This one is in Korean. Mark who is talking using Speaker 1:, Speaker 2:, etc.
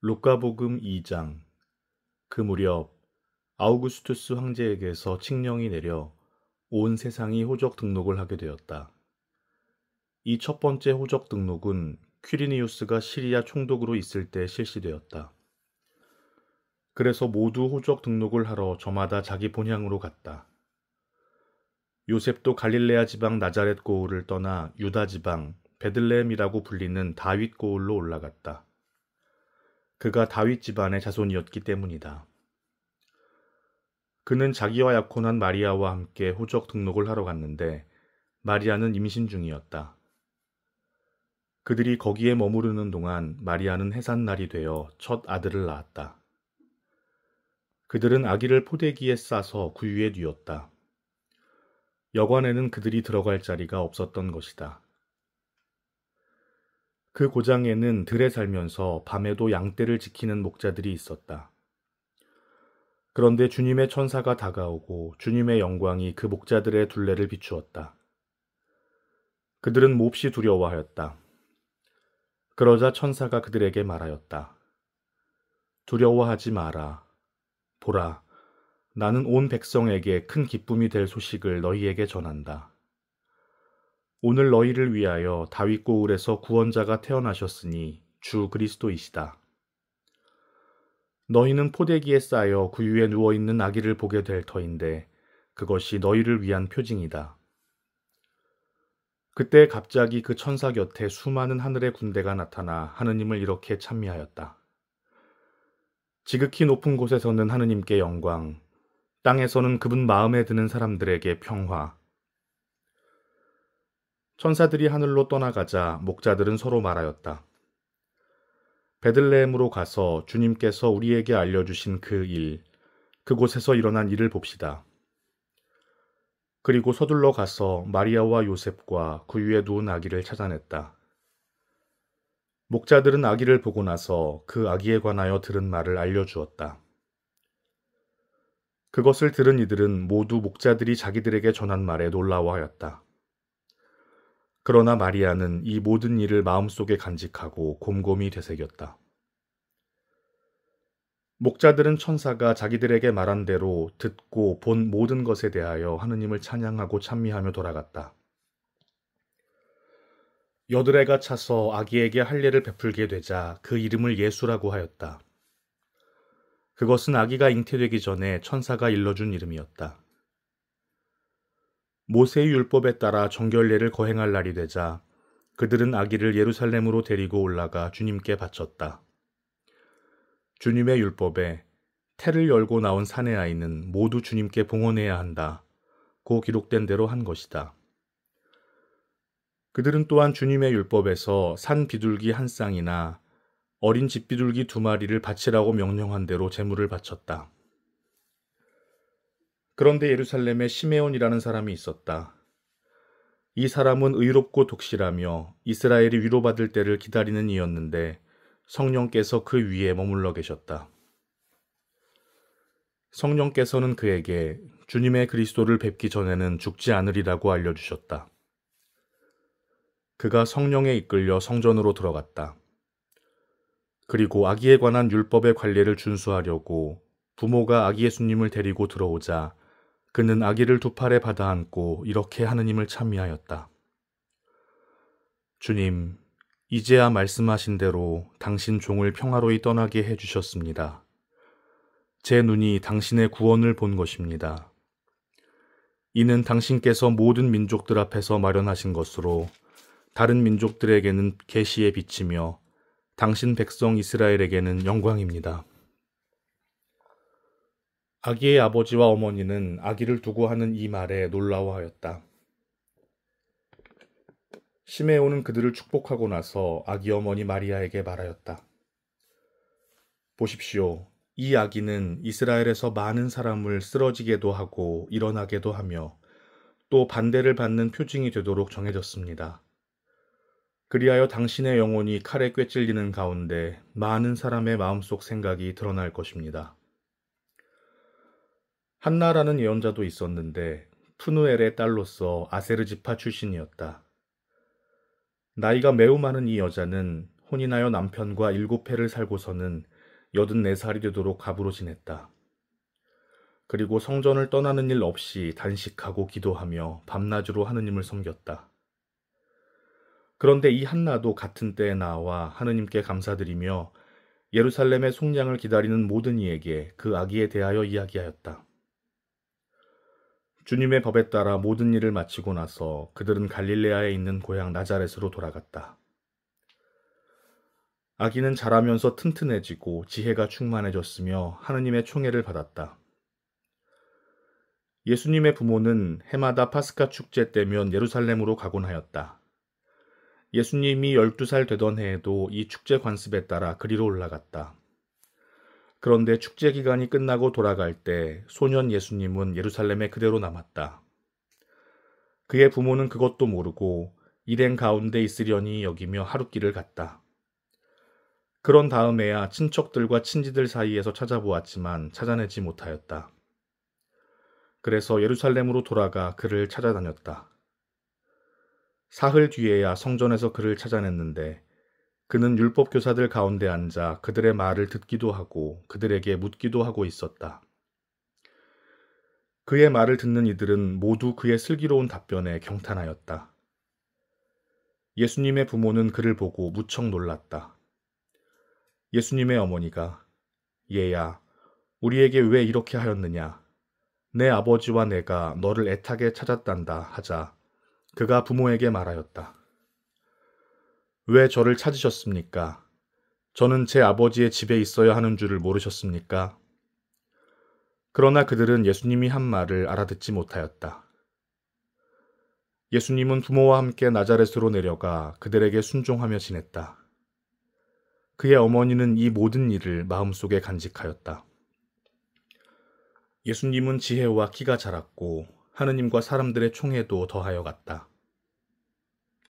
Speaker 1: 루카복음 2장. 그 무렵 아우구스투스 황제에게서 칙령이 내려 온 세상이 호적 등록을 하게 되었다. 이 첫 번째 호적 등록은 퀴리니우스가 시리아 총독으로 있을 때 실시되었다. 그래서 모두 호적 등록을 하러 저마다 자기 본향으로 갔다. 요셉도 갈릴레아 지방 나자렛 고을을 떠나 유다 지방 베들레헴이라고 불리는 다윗 고을로 올라갔다. 그가 다윗 집안의 자손이었기 때문이다. 그는 자기와 약혼한 마리아와 함께 호적 등록을 하러 갔는데 마리아는 임신 중이었다. 그들이 거기에 머무르는 동안 마리아는 해산날이 되어 첫 아들을 낳았다. 그들은 아기를 포대기에 싸서 구유에 뉘었다. 여관에는 그들이 들어갈 자리가 없었던 것이다. 그 고장에는 들에 살면서 밤에도 양떼를 지키는 목자들이 있었다. 그런데 주님의 천사가 다가오고 주님의 영광이 그 목자들의 둘레를 비추었다. 그들은 몹시 두려워하였다. 그러자 천사가 그들에게 말하였다. 두려워하지 마라. 보라, 나는 온 백성에게 큰 기쁨이 될 소식을 너희에게 전한다. 오늘 너희를 위하여 다윗 고을에서 구원자가 태어나셨으니 주 그리스도이시다. 너희는 포대기에 쌓여 구유에 누워있는 아기를 보게 될 터인데 그것이 너희를 위한 표징이다. 그때 갑자기 그 천사 곁에 수많은 하늘의 군대가 나타나 하느님을 이렇게 찬미하였다. 지극히 높은 곳에서는 하느님께 영광, 땅에서는 그분 마음에 드는 사람들에게 평화. 천사들이 하늘로 떠나가자 목자들은 서로 말하였다. 베들레헴으로 가서 주님께서 우리에게 알려주신 그 일, 그곳에서 일어난 일을 봅시다. 그리고 서둘러 가서 마리아와 요셉과 구유에 누운 아기를 찾아냈다. 목자들은 아기를 보고 나서 그 아기에 관하여 들은 말을 알려주었다. 그것을 들은 이들은 모두 목자들이 자기들에게 전한 말에 놀라워하였다. 그러나 마리아는 이 모든 일을 마음속에 간직하고 곰곰이 되새겼다. 목자들은 천사가 자기들에게 말한 대로 듣고 본 모든 것에 대하여 하느님을 찬양하고 찬미하며 돌아갔다. 여드레가 차서 아기에게 할례를 베풀게 되자 그 이름을 예수라고 하였다. 그것은 아기가 잉태되기 전에 천사가 일러준 이름이었다. 모세의 율법에 따라 정결례를 거행할 날이 되자 그들은 아기를 예루살렘으로 데리고 올라가 주님께 바쳤다. 주님의 율법에 태를 열고 나온 사내 아이는 모두 주님께 봉헌해야 한다고 기록된 대로 한 것이다. 그들은 또한 주님의 율법에서 산 비둘기 한 쌍이나 어린 집비둘기 2마리를 바치라고 명령한 대로 제물을 바쳤다. 그런데 예루살렘에 시메온이라는 사람이 있었다. 이 사람은 의롭고 독실하며 이스라엘이 위로받을 때를 기다리는 이였는데 성령께서 그 위에 머물러 계셨다. 성령께서는 그에게 주님의 그리스도를 뵙기 전에는 죽지 않으리라고 알려주셨다. 그가 성령에 이끌려 성전으로 들어갔다. 그리고 아기에 관한 율법의 관례를 준수하려고 부모가 아기 예수님을 데리고 들어오자 그는 아기를 2팔에 받아 안고 이렇게 하느님을 찬미하였다. 주님, 이제야 말씀하신 대로 당신 종을 평화로이 떠나게 해주셨습니다. 제 눈이 당신의 구원을 본 것입니다. 이는 당신께서 모든 민족들 앞에서 마련하신 것으로 다른 민족들에게는 계시의 빛이며 당신 백성 이스라엘에게는 영광입니다. 아기의 아버지와 어머니는 아기를 두고 하는 이 말에 놀라워하였다. 시메온은 그들을 축복하고 나서 아기 어머니 마리아에게 말하였다. 보십시오. 이 아기는 이스라엘에서 많은 사람을 쓰러지게도 하고 일어나게도 하며 또 반대를 받는 표징이 되도록 정해졌습니다. 그리하여 당신의 영혼이 칼에 꿰찔리는 가운데 많은 사람의 마음속 생각이 드러날 것입니다. 한나라는 예언자도 있었는데 푸누엘의 딸로서 아세르 지파 출신이었다. 나이가 매우 많은 이 여자는 혼인하여 남편과 7해를 살고서는 84살이 되도록 갑으로 지냈다. 그리고 성전을 떠나는 일 없이 단식하고 기도하며 밤낮으로 하느님을 섬겼다. 그런데 이 한나도 같은 때에 나와 하느님께 감사드리며 예루살렘의 속량을 기다리는 모든 이에게 그 아기에 대하여 이야기하였다. 주님의 법에 따라 모든 일을 마치고 나서 그들은 갈릴레아에 있는 고향 나자렛으로 돌아갔다. 아기는 자라면서 튼튼해지고 지혜가 충만해졌으며 하느님의 총애를 받았다. 예수님의 부모는 해마다 파스카 축제 때면 예루살렘으로 가곤 하였다. 예수님이 12살 되던 해에도 이 축제 관습에 따라 그리로 올라갔다. 그런데 축제 기간이 끝나고 돌아갈 때 소년 예수님은 예루살렘에 그대로 남았다. 그의 부모는 그것도 모르고 일행 가운데 있으려니 여기며 하룻길을 갔다. 그런 다음에야 친척들과 친지들 사이에서 찾아보았지만 찾아내지 못하였다. 그래서 예루살렘으로 돌아가 그를 찾아다녔다. 사흘 뒤에야 성전에서 그를 찾아냈는데 그는 율법 교사들 가운데 앉아 그들의 말을 듣기도 하고 그들에게 묻기도 하고 있었다. 그의 말을 듣는 이들은 모두 그의 슬기로운 답변에 경탄하였다. 예수님의 부모는 그를 보고 무척 놀랐다. 예수님의 어머니가 얘야, 우리에게 왜 이렇게 하였느냐? 내 아버지와 내가 너를 애타게 찾았단다 하자 그가 부모에게 말하였다. 왜 저를 찾으셨습니까? 저는 제 아버지의 집에 있어야 하는 줄을 모르셨습니까? 그러나 그들은 예수님이 한 말을 알아듣지 못하였다. 예수님은 부모와 함께 나자렛으로 내려가 그들에게 순종하며 지냈다. 그의 어머니는 이 모든 일을 마음속에 간직하였다. 예수님은 지혜와 키가 자랐고 하느님과 사람들의 총애도 더하여 갔다.